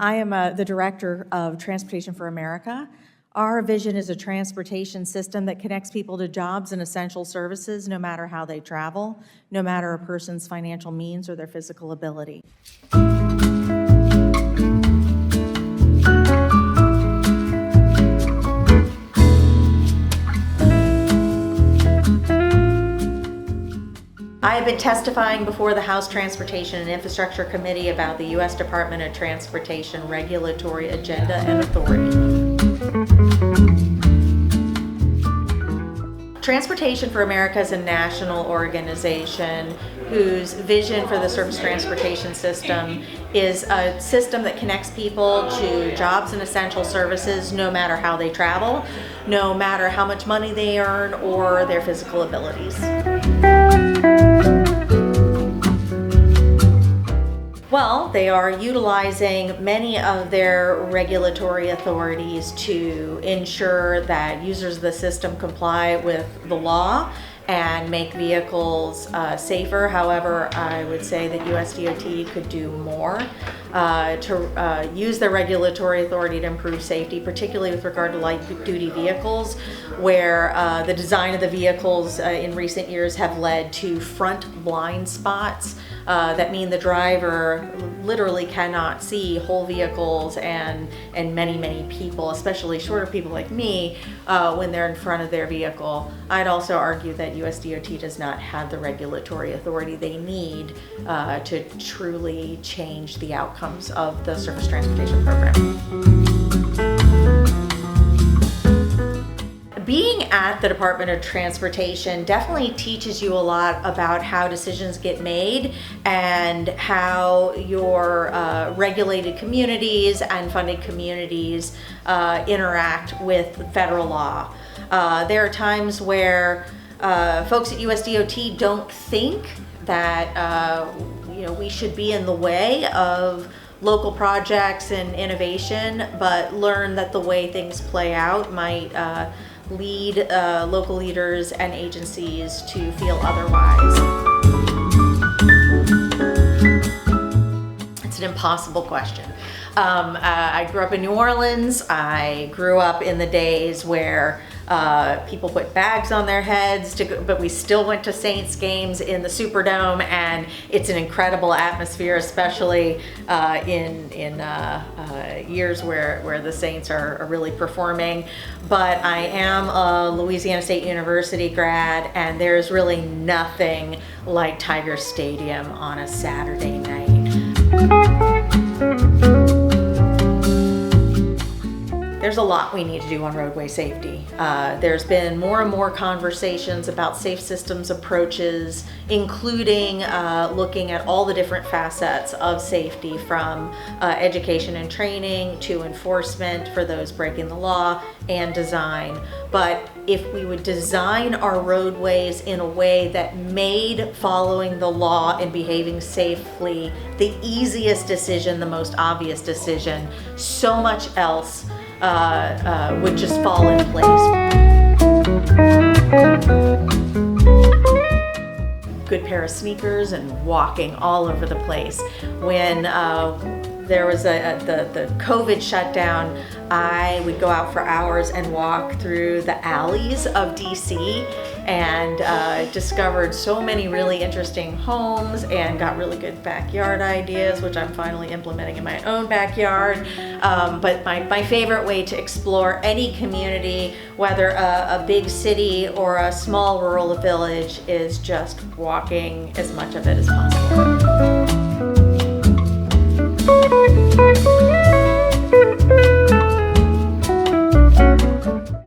I am the director of Transportation for America. Our vision is a transportation system that connects people to jobs and essential services no matter how they travel, no matter a person's financial means or their physical ability. I have been testifying before the House Transportation and Infrastructure Committee about the U.S. Department of Transportation regulatory agenda and authority. Transportation for America is a national organization whose vision for the surface transportation system is a system that connects people to jobs and essential services no matter how they travel, no matter how much money they earn or their physical abilities. Well, they are utilizing many of their regulatory authorities to ensure that users of the system comply with the law and make vehicles safer. However, I would say that USDOT could do more to use their regulatory authority to improve safety, particularly with regard to light-duty vehicles, where the design of the vehicles in recent years have led to front blind spots that mean the driver literally cannot see whole vehicles and many people, especially shorter people like me, when they're in front of their vehicle. I'd also argue that USDOT does not have the regulatory authority they need to truly change the outcomes of the surface transportation program. Being at the Department of Transportation definitely teaches you a lot about how decisions get made and how your regulated communities and funded communities interact with federal law. There are times where folks at USDOT don't think that we should be in the way of local projects and innovation, but learn that the way things play out might lead local leaders and agencies to feel otherwise. It's an impossible question. I grew up in New Orleans. I grew up in the days where people put bags on their heads, but we still went to Saints games in the Superdome, and it's an incredible atmosphere, especially in years where the Saints are really performing. But I am a Louisiana State University grad, and there's really nothing like Tiger Stadium on a Saturday night. There's a lot we need to do on roadway safety. There's been more and more conversations about safe systems approaches, including looking at all the different facets of safety, from education and training to enforcement for those breaking the law and design. But if we would design our roadways in a way that made following the law and behaving safely the easiest decision, the most obvious decision, so much else would just fall in place. Good pair of sneakers and walking all over the place. When there was the COVID shutdown, I would go out for hours and walk through the alleys of DC and discovered so many really interesting homes and got really good backyard ideas, which I'm finally implementing in my own backyard. But my favorite way to explore any community, whether a big city or a small rural village, is just walking as much of it as possible.